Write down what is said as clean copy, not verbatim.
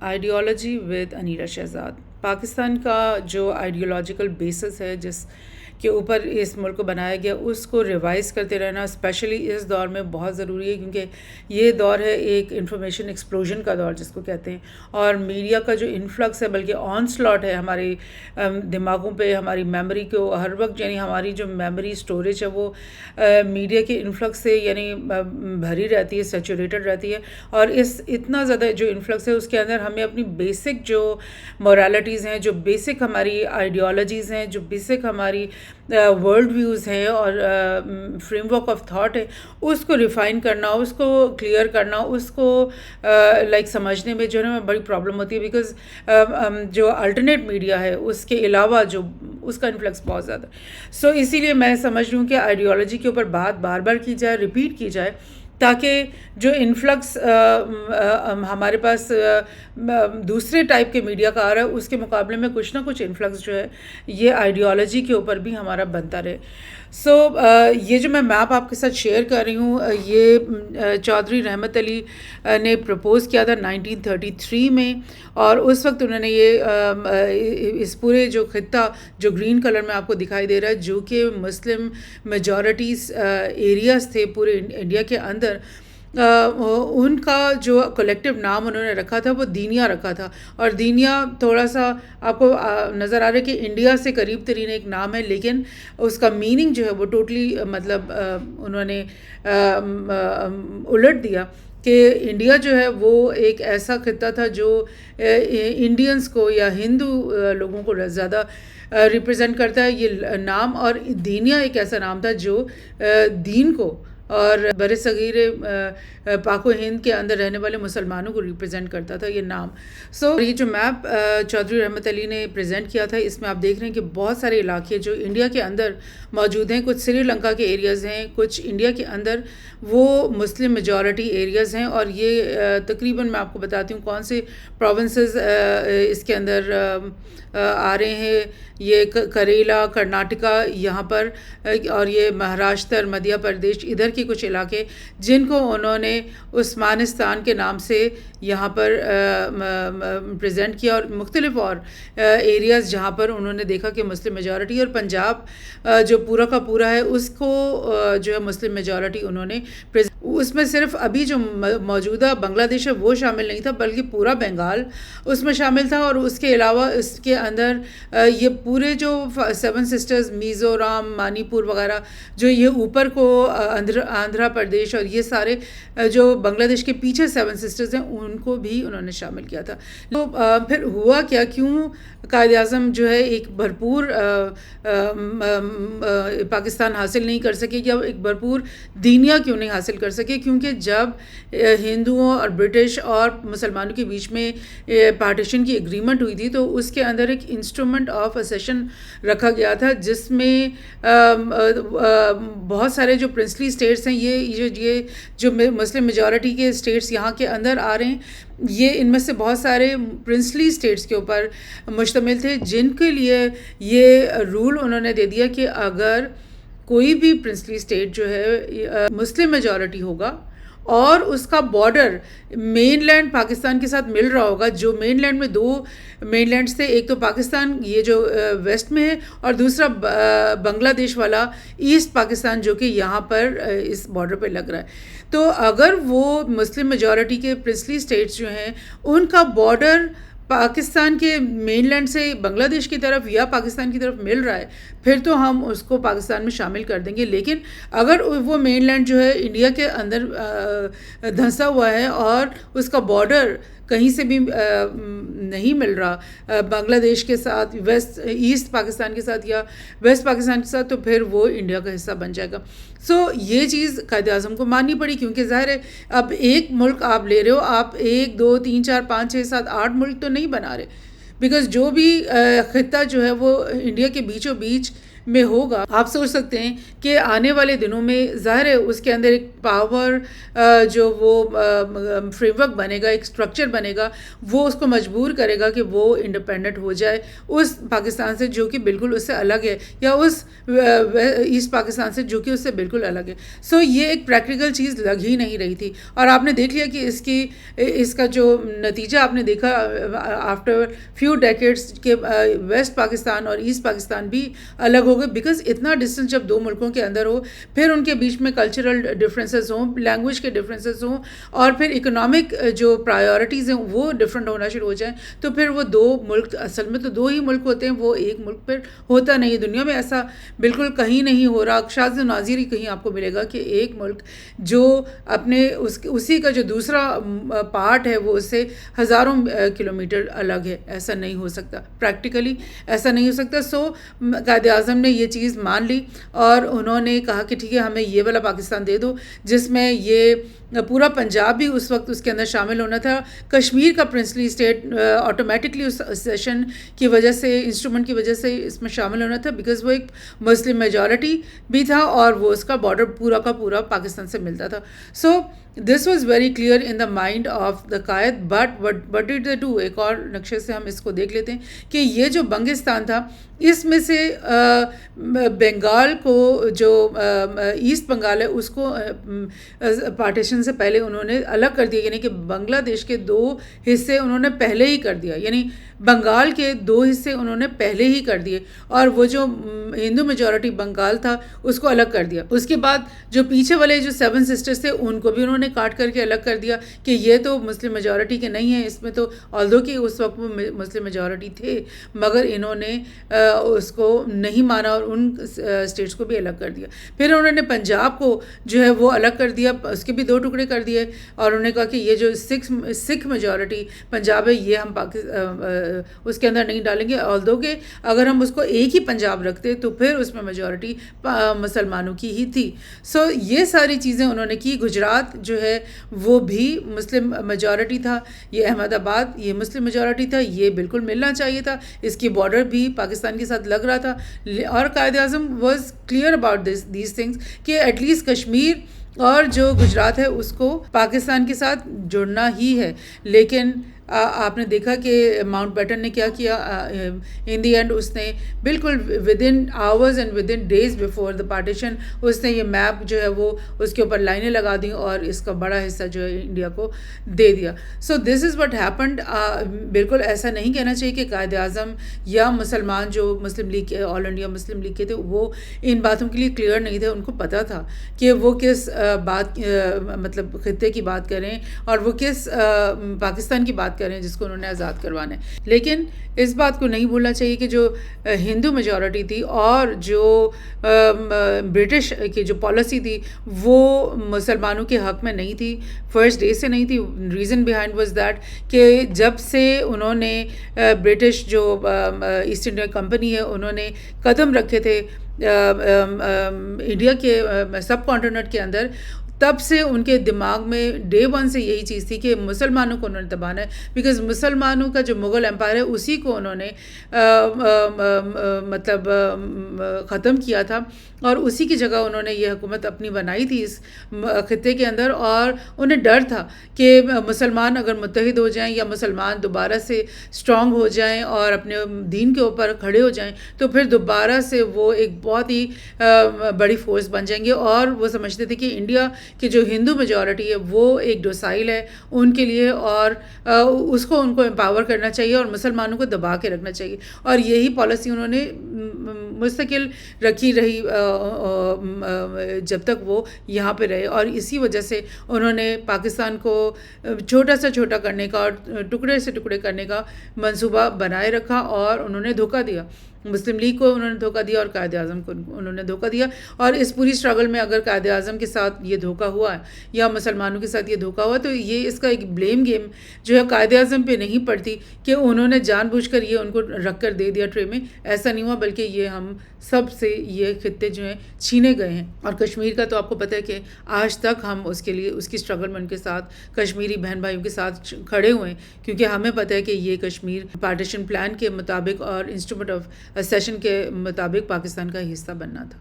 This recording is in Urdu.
Ideology with Anira Shahzad. پاکستان کا جو آئیڈیالوجیکل بیسس ہے جس کے اوپر اس ملک کو بنایا گیا، اس کو ریوائز کرتے رہنا اسپیشلی اس دور میں بہت ضروری ہے، کیونکہ یہ دور ہے ایک انفارمیشن ایکسپلوژن کا دور جس کو کہتے ہیں، اور میڈیا کا جو انفلکس ہے بلکہ آن سلاٹ ہے ہمارے دماغوں پہ، ہماری میموری کو ہر وقت، یعنی ہماری جو میموری اسٹوریج ہے وہ میڈیا کے انفلکس سے یعنی بھری رہتی ہے، سیچوریٹڈ رہتی ہے، اور اس اتنا زیادہ جو انفلکس ہے اس کے اندر ہمیں اپنی بیسک جو مورالٹیز ہیں، جو بیسک ہماری آئیڈیالوجیز ہیں، جو بیسک ہماری ورلڈ ویوز ہیں اور فریم ورک آف تھاٹ ہے، اس کو ریفائن کرنا، اس کو کلیئر کرنا، اس کو لائک سمجھنے میں جو ہے نا بڑی پرابلم ہوتی ہے، بیکاز جو الٹرنیٹ میڈیا ہے اس کے علاوہ جو اس کا انفلکس بہت زیادہ ہے۔ سو اسی لیے میں سمجھ رہی ہوں کہ آئیڈیالوجی کے اوپر بات بار بار کی جائے، ریپیٹ کی جائے، تاکہ جو انفلکس ہمارے پاس دوسرے ٹائپ کے میڈیا کا آ رہا ہے اس کے مقابلے میں کچھ نہ کچھ انفلکس جو ہے یہ آئیڈیالوجی کے اوپر بھی ہمارا بنتا رہے۔ سو یہ جو میں میپ آپ کے ساتھ شیئر کر رہی ہوں، یہ چودھری رحمت علی نے پرپوز کیا تھا 1933 میں، اور اس وقت انہوں نے یہ اس پورے جو خطہ جو گرین کلر میں آپ کو دکھائی دے رہا ہے، جو کہ مسلم میجورٹیز ایریاز تھے پورے انڈیا کے اندر، ان کا جو کلیکٹیو نام انہوں نے رکھا تھا وہ دینیا رکھا تھا، اور دینیا تھوڑا سا آپ کو نظر آ رہا ہے کہ انڈیا سے قریب ترین ایک نام ہے، لیکن اس کا میننگ جو ہے وہ ٹوٹلی مطلب انہوں نے الٹ دیا کہ انڈیا جو ہے وہ ایک ایسا خطہ تھا جو انڈینز کو یا ہندو لوگوں کو زیادہ ریپرزینٹ کرتا ہے یہ نام، اور دینیا ایک ایسا نام تھا جو دین کو اور بر صغیر پاک و ہند کے اندر رہنے والے مسلمانوں کو ریپرزینٹ کرتا تھا یہ نام۔ سو یہ جو میپ چودھری رحمت علی نے پریزنٹ کیا تھا، اس میں آپ دیکھ رہے ہیں کہ بہت سارے علاقے جو انڈیا کے اندر موجود ہیں، کچھ سری لنکا کے ایریاز ہیں، کچھ انڈیا کے اندر وہ مسلم میجورٹی ایریاز ہیں، اور یہ تقریباً میں آپ کو بتاتی ہوں کون سے پروونسز اس کے اندر آ رہے ہیں۔ یہ کریلا، کرناٹکا یہاں پر، اور یہ مہاراشٹر، مدھیہ پردیش، ادھر کے کچھ علاقے جن کو انہوں نے عثمانستان کے نام سے یہاں پر پریزنٹ کیا، اور مختلف اور ایریاز جہاں پر انہوں نے دیکھا کہ مسلم میجورٹی، اور پنجاب جو پورا کا پورا ہے اس کو جو ہے مسلم میجورٹی انہوں نے اس میں صرف ابھی جو موجودہ بنگلہ دیش ہے وہ شامل نہیں تھا، بلکہ پورا بنگال اس میں شامل تھا، اور اس کے علاوہ اس کے اندر یہ پورے جو 7 سسٹرز، میزورام، منی پور وغیرہ، جو یہ اوپر کو آندھرا پردیش اور یہ سارے جو بنگلہ دیش کے پیچھے 7 سسٹرز ہیں ان کو بھی انہوں نے شامل کیا تھا۔ تو پھر ہوا کیا، کیوں قائد اعظم جو ہے ایک بھرپور پاکستان حاصل نہیں کر سکے، یا ایک بھرپور دینیا کیوں نہیں حاصل کر سکے؟ کیونکہ جب ہندوؤں اور برٹش اور مسلمانوں کے بیچ میں پارٹیشن کی ایگریمنٹ ہوئی تھی تو اس کے اندر ایک انسٹرومنٹ آف اسیشن رکھا گیا تھا، جس میں بہت سارے جو پرنسلی اسٹیٹس ہیں، یہ جو مسلم میجورٹی کے اسٹیٹس یہاں کے اندر آ رہے ہیں، یہ ان میں سے بہت سارے پرنسلی اسٹیٹس کے اوپر مشتمل تھے، جن کے لیے یہ رول انہوں نے دے دیا کہ اگر کوئی بھی پرنسلی اسٹیٹ جو ہے مسلم میجورٹی ہوگا اور اس کا بارڈر مین لینڈ پاکستان کے ساتھ مل رہا ہوگا، جو مین لینڈ میں 2 مین لینڈز تھے، ایک تو پاکستان یہ جو ویسٹ میں ہے، اور دوسرا بنگلہ دیش والا ایسٹ پاکستان جو کہ یہاں پر اس بارڈر پہ لگ رہا ہے۔ تو اگر وہ مسلم میجورٹی کے پرنسلی اسٹیٹس جو ہیں ان کا بارڈر پاکستان کے مین لینڈ سے بنگلہ دیش کی طرف یا پاکستان کی طرف مل رہا ہے، پھر تو ہم اس کو پاکستان میں شامل کر دیں گے، لیکن اگر وہ مین لینڈ جو ہے انڈیا کے اندر دھنسا ہوا ہے اور اس کا بارڈر کہیں سے بھی نہیں مل رہا بنگلہ دیش کے ساتھ، ایسٹ پاکستان کے ساتھ یا ویسٹ پاکستان کے ساتھ، تو پھر وہ انڈیا کا حصہ بن جائے گا۔ سو یہ چیز قائد اعظم کو ماننی پڑی، کیونکہ ظاہر ہے اب ایک ملک آپ لے رہے ہو، آپ 1 2 3 4 5 6 7 8 ملک تو نہیں بنا رہے، بیکاز جو بھی خطہ جو ہے وہ انڈیا کے بیچوں بیچ میں ہوگا. آپ سوچ سکتے ہیں کہ آنے والے دنوں میں ظاہر ہے اس کے اندر ایک پاور جو وہ فریم ورک بنے گا, ایک اسٹرکچر بنے گا, وہ اس کو مجبور کرے گا کہ وہ انڈیپینڈنٹ ہو جائے اس پاکستان سے جو کہ بالکل اس سے الگ ہے, یا اس ایسٹ پاکستان سے جو کہ اس سے بالکل الگ ہے. سو یہ ایک پریکٹیکل چیز لگ ہی نہیں رہی تھی, اور آپ نے دیکھ لیا کہ اس کا جو نتیجہ آپ نے دیکھا آفٹر فیو ڈیکیڈس کہ ویسٹ پاکستان اور ایسٹ پاکستان بھی الگ ہو گئے, بیکاز اتنا ڈسٹینس جب دو ملکوں کے اندر ہو, پھر ان کے بیچ میں کلچرل ڈفرینسز ہوں, لینگویج کے ڈفرینسز ہوں, اور پھر اکنامک جو پرائیورٹیز ہیں وہ ڈفرینٹ ہونا شروع ہو جائیں, تو پھر وہ دو ملک, اصل میں تو دو ہی ملک ہوتے ہیں, وہ ایک ملک پھر ہوتا نہیں. دنیا میں ایسا بالکل کہیں نہیں ہو رہا, شاذ و نادر ہی کہیں آپ کو ملے گا کہ ایک ملک جو اپنے اسی کا جو دوسرا پارٹ ہے وہ اس سے ہزاروں کلومیٹر الگ ہے. ایسا نہیں ہو سکتا, پریکٹیکلی ایسا نہیں ہو سکتا. سو قائد اعظم نے یہ چیز مان لی, اور انہوں نے کہا کہ ٹھیک ہے ہمیں یہ والا پاکستان دے دو جس میں یہ پورا پنجاب بھی اس وقت اس کے اندر شامل ہونا تھا. کشمیر کا پرنسلی اسٹیٹ آٹومیٹکلی اس سیشن کی وجہ سے, انسٹرومنٹ کی وجہ سے اس میں شامل ہونا تھا, بیکاز وہ ایک مسلم میجورٹی بھی تھا, اور وہ اس کا بارڈر پورا کا پورا پاکستان سے ملتا تھا. So this was very clear in the mind of the Quaid. But what did they do, ایک اور نقشے سے ہم اس کو دیکھ لیتے ہیں کہ یہ جو بنگستان تھا, اس میں سے بنگال کو جو ایسٹ بنگال ہے اس کو پارٹیشن سے پہلے انہوں نے الگ کر دیا, یعنی کہ بنگلہ دیش کے دو حصے انہوں نے پہلے ہی کر دیا, یعنی بنگال کے دو حصے انہوں نے پہلے ہی کر دیے, اور وہ جو ہندو میجورٹی بنگال تھا اس کو الگ کر دیا. اس کے بعد جو پیچھے والے جو 7 سسٹرز تھے ان کو بھی انہوں نے کاٹ کر کے الگ کر دیا کہ یہ تو مسلم میجورٹی کے نہیں ہیں, اس میں تو آلدو کہ اس وقت وہ مسلم میجورٹی تھے, مگر انہوں نے اس کو نہیں مانا اور ان اسٹیٹس کو بھی الگ کر دیا. پھر انہوں نے پنجاب کو جو ہے وہ الگ کر دیا, اس کے بھی 2 ٹکڑے کر دیے, اور انہوں نے کہا کہ یہ جو سکھ میجورٹی پنجاب ہے یہ ہم اس کے اندر نہیں ڈالیں گے, آلدو کہ اگر ہم اس کو ایک ہی پنجاب رکھتے تو پھر اس میں میجورٹی مسلمانوں کی ہی تھی. سو یہ ساری چیزیں انہوں نے کی. گجرات جو ہے وہ بھی مسلم میجورٹی تھا, یہ احمد آباد یہ مسلم میجورٹی تھا, یہ بالکل ملنا چاہیے تھا, اس کی بارڈر بھی پاکستان کے ساتھ لگ رہا تھا, اور Quaid Azam was clear about these things کہ ایٹ لیسٹ کشمیر اور جو گجرات ہے اس کو پاکستان کے ساتھ جڑنا ہی ہے. لیکن آپ نے دیکھا کہ ماؤنٹ بیٹن نے کیا کیا, ان دی اینڈ اس نے بالکل within hours and within days before the partition اس نے یہ میپ جو ہے وہ اس کے اوپر لائنیں لگا دیں, اور اس کا بڑا حصہ جو ہے انڈیا کو دے دیا. سو دس از وٹ ہیپنڈ. بالکل ایسا نہیں کہنا چاہیے کہ قائد اعظم یا مسلمان جو مسلم لیگ آل انڈیا مسلم لیگ کے تھے وہ ان باتوں کے لیے کلیئر نہیں تھے. ان کو پتہ تھا کہ وہ کس بات مطلب خطے کی بات کریں اور وہ کس پاکستان کی بات کریں جس کو انہوں نے آزاد کروانا ہے. لیکن اس بات کو نہیں بھولنا چاہیے کہ جو ہندو میجورٹی تھی اور جو برٹش کی جو پالیسی تھی وہ مسلمانوں کے حق میں نہیں تھی, فرسٹ ڈے سے نہیں تھی. ریزن بیہائنڈ واز دیٹ کہ جب سے انہوں نے برٹش جو ایسٹ انڈیا کمپنی ہے انہوں نے قدم رکھے تھے انڈیا کے سب کانٹیننٹ کے اندر, تب سے ان کے دماغ میں ڈے 1 سے یہی چیز تھی کہ مسلمانوں کو انہوں نے دبانا ہے, بیکاز مسلمانوں کا جو مغل امپائر ہے اسی کو انہوں نے مطلب ختم کیا تھا, اور اسی کی جگہ انہوں نے یہ حکومت اپنی بنائی تھی اس خطے کے اندر. اور انہیں ڈر تھا کہ مسلمان اگر متحد ہو جائیں یا مسلمان دوبارہ سے اسٹرانگ ہو جائیں اور اپنے دین کے اوپر کھڑے ہو جائیں تو پھر دوبارہ سے وہ ایک بہت ہی بڑی فورس بن جائیں گے. اور وہ سمجھتے تھے کہ انڈیا کہ جو ہندو میجورٹی ہے وہ ایک ڈوسائل ہے ان کے لیے, اور اس کو ان کو امپاور کرنا چاہیے اور مسلمانوں کو دبا کے رکھنا چاہیے. اور یہی پالیسی انہوں نے مستقل رکھی رہی جب تک وہ یہاں پہ رہے, اور اسی وجہ سے انہوں نے پاکستان کو چھوٹا سے چھوٹا کرنے کا اور ٹکڑے سے ٹکڑے کرنے کا منصوبہ بنائے رکھا, اور انہوں نے دھوکہ دیا. مسلم لیگ کو انہوں نے دھوکہ دیا اور قائد اعظم کو انہوں نے دھوکہ دیا. اور اس پوری اسٹرگل میں اگر قائد اعظم کے ساتھ یہ دھوکہ ہوا ہے یا مسلمانوں کے ساتھ یہ دھوکہ ہوا تو یہ اس کا ایک بلیم گیم جو ہے قائد اعظم پہ نہیں پڑتی کہ انہوں نے جان بوجھ کر یہ ان کو رکھ کر دے دیا ٹرے میں. ایسا نہیں ہوا, بلکہ بلکہ یہ ہم سب سے یہ خطے جو ہیں چھینے گئے ہیں. اور کشمیر کا تو آپ کو پتہ ہے کہ آج تک ہم اس کے لیے اس کی اسٹرگل میں ان کے ساتھ کشمیری بہن بھائیوں کے ساتھ کھڑے ہوئے ہیں، کیونکہ ہمیں پتہ ہے کہ یہ کشمیر پارٹیشن پلان کے مطابق اور انسٹرومنٹ آف سیشن کے مطابق پاکستان کا حصہ بننا تھا.